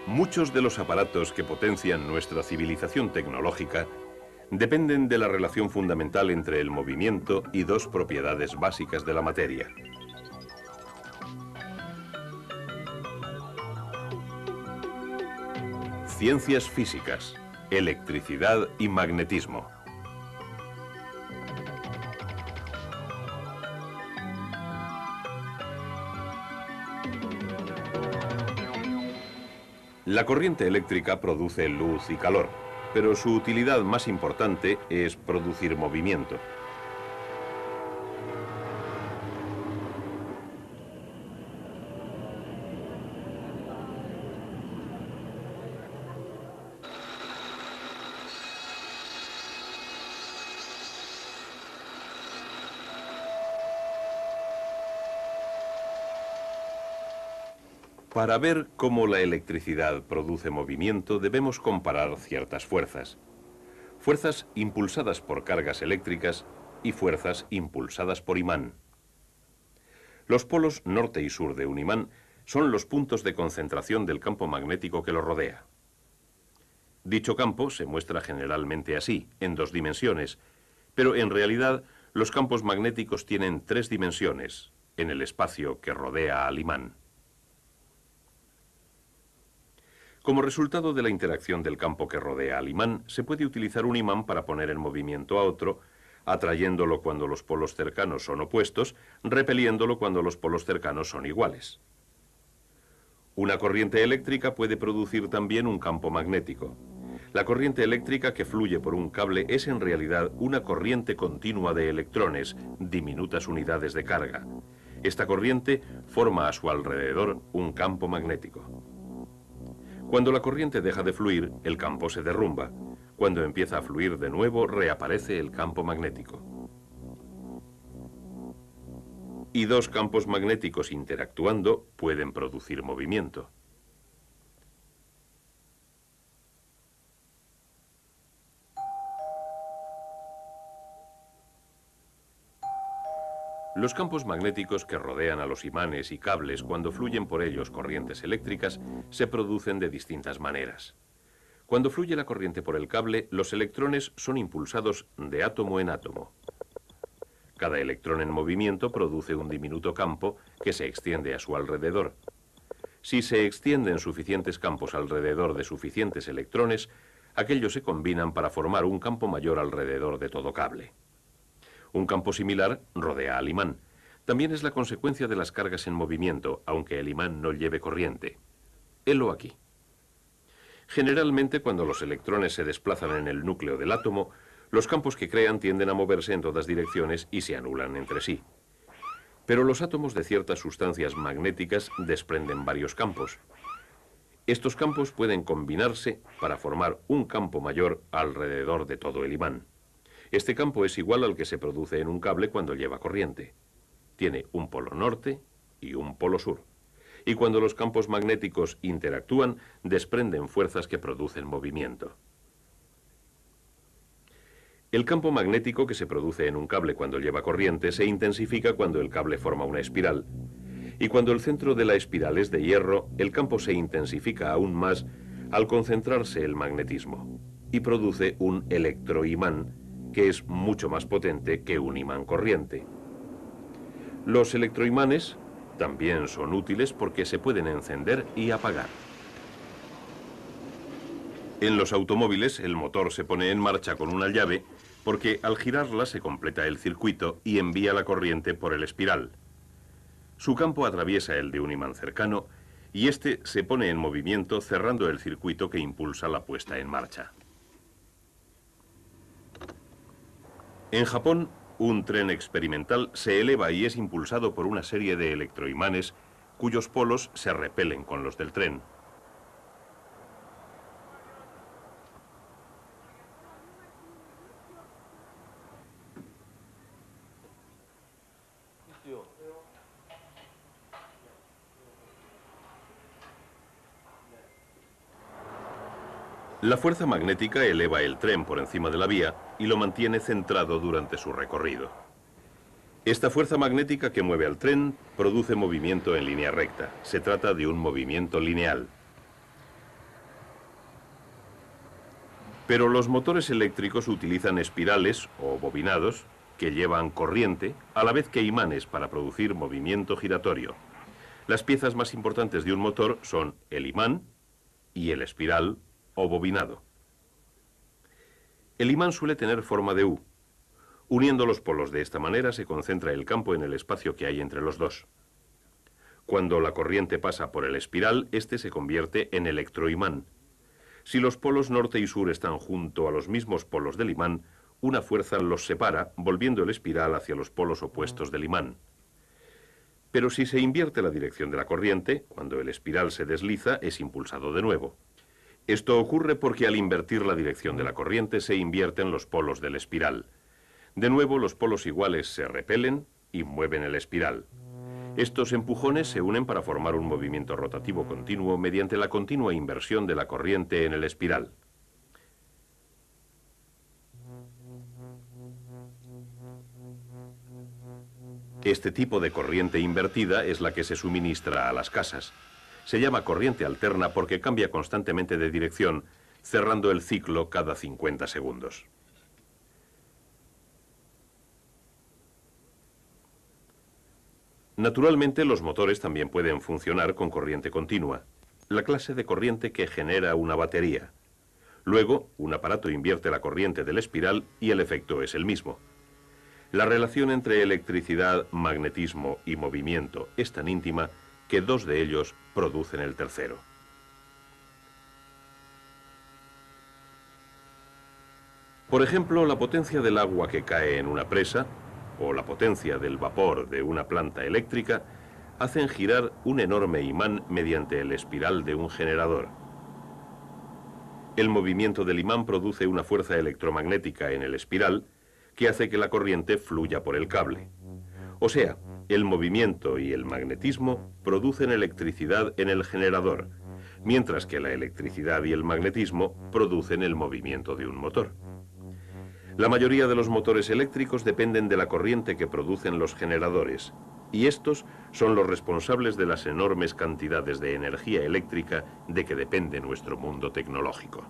Muchos de los aparatos que potencian nuestra civilización tecnológica dependen de la relación fundamental entre el movimiento y dos propiedades básicas de la materia. Ciencias físicas, electricidad y magnetismo. La corriente eléctrica produce luz y calor, pero su utilidad más importante es producir movimiento. Para ver cómo la electricidad produce movimiento, debemos comparar ciertas fuerzas. Fuerzas impulsadas por cargas eléctricas y fuerzas impulsadas por imán. Los polos norte y sur de un imán son los puntos de concentración del campo magnético que lo rodea. Dicho campo se muestra generalmente así, en dos dimensiones, pero en realidad los campos magnéticos tienen tres dimensiones, en el espacio que rodea al imán. Como resultado de la interacción del campo que rodea al imán, se puede utilizar un imán para poner en movimiento a otro, atrayéndolo cuando los polos cercanos son opuestos, repeliéndolo cuando los polos cercanos son iguales. Una corriente eléctrica puede producir también un campo magnético. La corriente eléctrica que fluye por un cable es en realidad una corriente continua de electrones, diminutas unidades de carga. Esta corriente forma a su alrededor un campo magnético. Cuando la corriente deja de fluir, el campo se derrumba. Cuando empieza a fluir de nuevo, reaparece el campo magnético. Y dos campos magnéticos interactuando pueden producir movimiento. Los campos magnéticos que rodean a los imanes y cables cuando fluyen por ellos corrientes eléctricas se producen de distintas maneras. Cuando fluye la corriente por el cable, los electrones son impulsados de átomo en átomo. Cada electrón en movimiento produce un diminuto campo que se extiende a su alrededor. Si se extienden suficientes campos alrededor de suficientes electrones, aquellos se combinan para formar un campo mayor alrededor de todo cable. Un campo similar rodea al imán. También es la consecuencia de las cargas en movimiento, aunque el imán no lleve corriente. Helo aquí. Generalmente, cuando los electrones se desplazan en el núcleo del átomo, los campos que crean tienden a moverse en todas direcciones y se anulan entre sí. Pero los átomos de ciertas sustancias magnéticas desprenden varios campos. Estos campos pueden combinarse para formar un campo mayor alrededor de todo el imán. Este campo es igual al que se produce en un cable cuando lleva corriente. Tiene un polo norte y un polo sur. Y cuando los campos magnéticos interactúan, desprenden fuerzas que producen movimiento. El campo magnético que se produce en un cable cuando lleva corriente se intensifica cuando el cable forma una espiral. Y cuando el centro de la espiral es de hierro, el campo se intensifica aún más al concentrarse el magnetismo y produce un electroimán que es mucho más potente que un imán corriente. Los electroimanes también son útiles porque se pueden encender y apagar. En los automóviles el motor se pone en marcha con una llave porque al girarla se completa el circuito y envía la corriente por el espiral. Su campo atraviesa el de un imán cercano y este se pone en movimiento cerrando el circuito que impulsa la puesta en marcha. En Japón, un tren experimental se eleva y es impulsado por una serie de electroimanes cuyos polos se repelen con los del tren. La fuerza magnética eleva el tren por encima de la vía y lo mantiene centrado durante su recorrido. Esta fuerza magnética que mueve al tren produce movimiento en línea recta. Se trata de un movimiento lineal. Pero los motores eléctricos utilizan espirales o bobinados que llevan corriente, a la vez que imanes para producir movimiento giratorio. Las piezas más importantes de un motor son el imán y el espiral o bobinado. El imán suele tener forma de U. Uniendo los polos de esta manera se concentra el campo en el espacio que hay entre los dos. Cuando la corriente pasa por el espiral, este se convierte en electroimán. Si los polos norte y sur están junto a los mismos polos del imán, una fuerza los separa, volviendo el espiral hacia los polos opuestos del imán. Pero si se invierte la dirección de la corriente, cuando el espiral se desliza, es impulsado de nuevo. Esto ocurre porque al invertir la dirección de la corriente se invierten los polos del espiral. De nuevo, los polos iguales se repelen y mueven el espiral. Estos empujones se unen para formar un movimiento rotativo continuo mediante la continua inversión de la corriente en el espiral. Este tipo de corriente invertida es la que se suministra a las casas. Se llama corriente alterna porque cambia constantemente de dirección, cerrando el ciclo cada 50 segundos. Naturalmente, los motores también pueden funcionar con corriente continua, la clase de corriente que genera una batería. Luego, un aparato invierte la corriente del espiral y el efecto es el mismo. La relación entre electricidad, magnetismo y movimiento es tan íntima que dos de ellos producen el tercero. Por ejemplo, la potencia del agua que cae en una presa o la potencia del vapor de una planta eléctrica hacen girar un enorme imán mediante el espiral de un generador. El movimiento del imán produce una fuerza electromagnética en el espiral que hace que la corriente fluya por el cable. O sea, el movimiento y el magnetismo producen electricidad en el generador, mientras que la electricidad y el magnetismo producen el movimiento de un motor. La mayoría de los motores eléctricos dependen de la corriente que producen los generadores, y estos son los responsables de las enormes cantidades de energía eléctrica de que depende nuestro mundo tecnológico.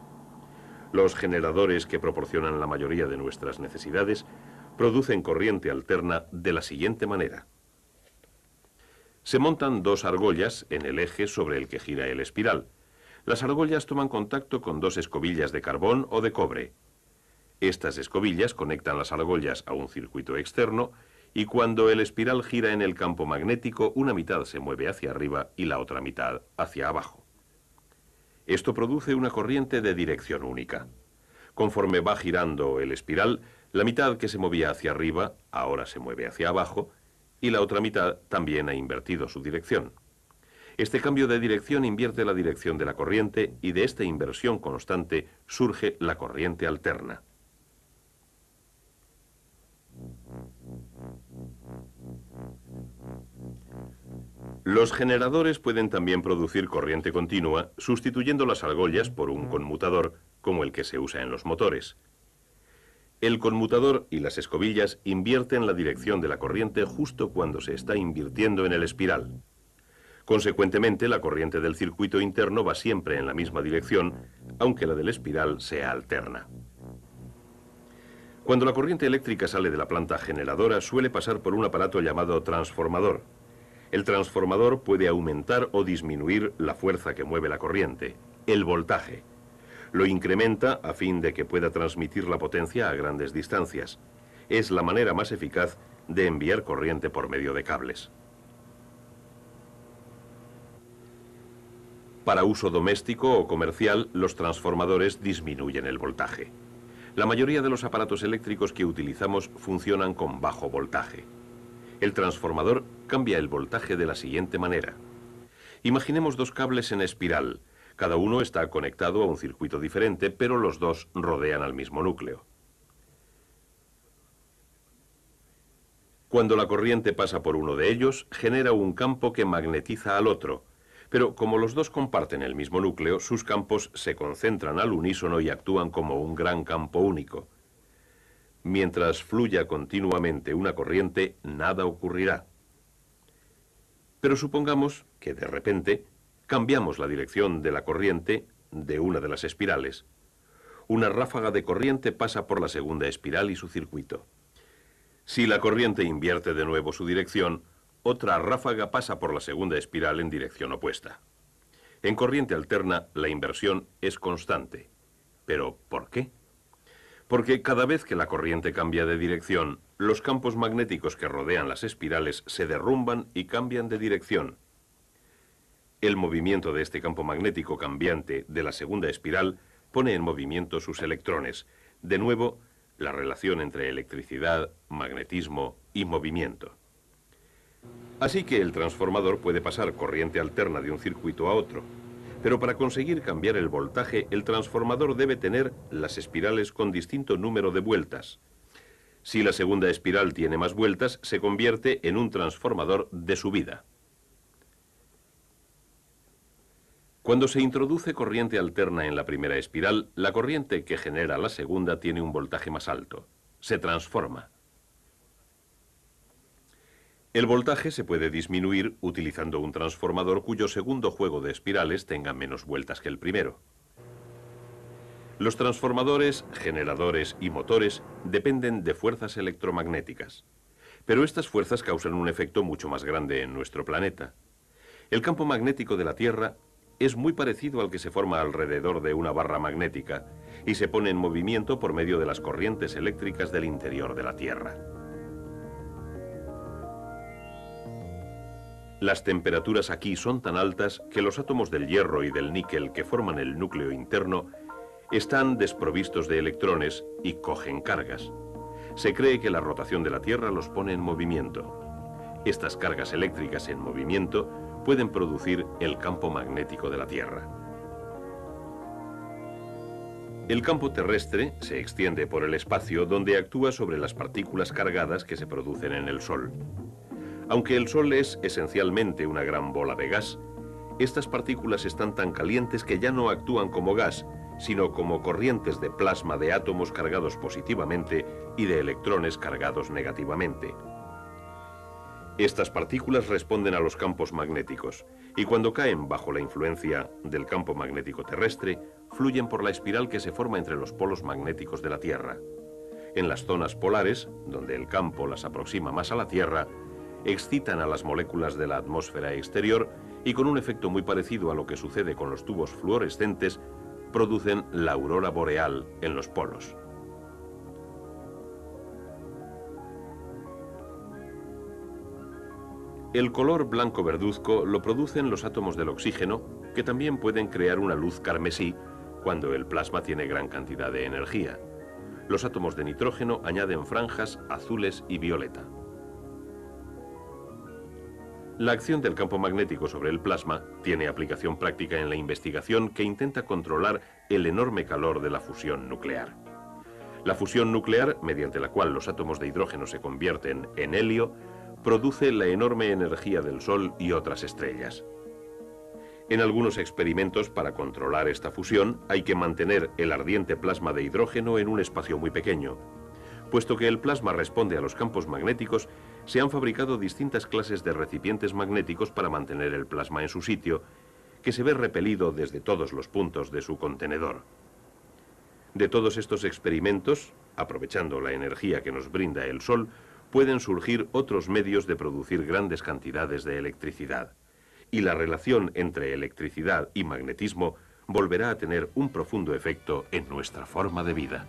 Los generadores que proporcionan la mayoría de nuestras necesidades producen corriente alterna de la siguiente manera. Se montan dos argollas en el eje sobre el que gira el espiral. Las argollas toman contacto con dos escobillas de carbón o de cobre. Estas escobillas conectan las argollas a un circuito externo y cuando el espiral gira en el campo magnético, una mitad se mueve hacia arriba y la otra mitad hacia abajo. Esto produce una corriente de dirección única. Conforme va girando el espiral, la mitad que se movía hacia arriba ahora se mueve hacia abajo y la otra mitad también ha invertido su dirección. Este cambio de dirección invierte la dirección de la corriente y de esta inversión constante surge la corriente alterna. Los generadores pueden también producir corriente continua sustituyendo las argollas por un conmutador como el que se usa en los motores. El conmutador y las escobillas invierten la dirección de la corriente justo cuando se está invirtiendo en el espiral. Consecuentemente, la corriente del circuito interno va siempre en la misma dirección, aunque la del espiral sea alterna. Cuando la corriente eléctrica sale de la planta generadora, suele pasar por un aparato llamado transformador. El transformador puede aumentar o disminuir la fuerza que mueve la corriente, el voltaje. Lo incrementa a fin de que pueda transmitir la potencia a grandes distancias. Es la manera más eficaz de enviar corriente por medio de cables. Para uso doméstico o comercial, los transformadores disminuyen el voltaje. La mayoría de los aparatos eléctricos que utilizamos funcionan con bajo voltaje. El transformador cambia el voltaje de la siguiente manera. Imaginemos dos cables en espiral. Cada uno está conectado a un circuito diferente, pero los dos rodean al mismo núcleo. Cuando la corriente pasa por uno de ellos, genera un campo que magnetiza al otro. Pero como los dos comparten el mismo núcleo, sus campos se concentran al unísono y actúan como un gran campo único. Mientras fluya continuamente una corriente, nada ocurrirá. Pero supongamos que de repente cambiamos la dirección de la corriente de una de las espirales. Una ráfaga de corriente pasa por la segunda espiral y su circuito. Si la corriente invierte de nuevo su dirección, otra ráfaga pasa por la segunda espiral en dirección opuesta. En corriente alterna, la inversión es constante. ¿Pero por qué? Porque cada vez que la corriente cambia de dirección, los campos magnéticos que rodean las espirales se derrumban y cambian de dirección. El movimiento de este campo magnético cambiante de la segunda espiral pone en movimiento sus electrones. De nuevo, la relación entre electricidad, magnetismo y movimiento. Así que el transformador puede pasar corriente alterna de un circuito a otro. Pero para conseguir cambiar el voltaje, el transformador debe tener las espirales con distinto número de vueltas. Si la segunda espiral tiene más vueltas, se convierte en un transformador de subida. Cuando se introduce corriente alterna en la primera espiral, la corriente que genera la segunda tiene un voltaje más alto. Se transforma. El voltaje se puede disminuir utilizando un transformador cuyo segundo juego de espirales tenga menos vueltas que el primero. Los transformadores, generadores y motores dependen de fuerzas electromagnéticas. Pero estas fuerzas causan un efecto mucho más grande en nuestro planeta. El campo magnético de la Tierra es muy parecido al que se forma alrededor de una barra magnética y se pone en movimiento por medio de las corrientes eléctricas del interior de la Tierra. Las temperaturas aquí son tan altas que los átomos del hierro y del níquel que forman el núcleo interno están desprovistos de electrones y cogen cargas. Se cree que la rotación de la Tierra los pone en movimiento. Estas cargas eléctricas en movimiento pueden producir el campo magnético de la Tierra. El campo terrestre se extiende por el espacio donde actúa sobre las partículas cargadas que se producen en el Sol. Aunque el Sol es esencialmente una gran bola de gas, estas partículas están tan calientes que ya no actúan como gas, sino como corrientes de plasma de átomos cargados positivamente y de electrones cargados negativamente. Estas partículas responden a los campos magnéticos y cuando caen bajo la influencia del campo magnético terrestre, fluyen por la espiral que se forma entre los polos magnéticos de la Tierra. En las zonas polares, donde el campo las aproxima más a la Tierra, excitan a las moléculas de la atmósfera exterior y con un efecto muy parecido a lo que sucede con los tubos fluorescentes, producen la aurora boreal en los polos. El color blanco verduzco lo producen los átomos del oxígeno, que también pueden crear una luz carmesí cuando el plasma tiene gran cantidad de energía. Los átomos de nitrógeno añaden franjas azules y violeta. La acción del campo magnético sobre el plasma tiene aplicación práctica en la investigación que intenta controlar el enorme calor de la fusión nuclear. La fusión nuclear, mediante la cual los átomos de hidrógeno se convierten en helio, produce la enorme energía del Sol y otras estrellas. En algunos experimentos para controlar esta fusión hay que mantener el ardiente plasma de hidrógeno en un espacio muy pequeño. Puesto que el plasma responde a los campos magnéticos, se han fabricado distintas clases de recipientes magnéticos para mantener el plasma en su sitio, que se ve repelido desde todos los puntos de su contenedor. De todos estos experimentos, aprovechando la energía que nos brinda el Sol, pueden surgir otros medios de producir grandes cantidades de electricidad. Y la relación entre electricidad y magnetismo volverá a tener un profundo efecto en nuestra forma de vida.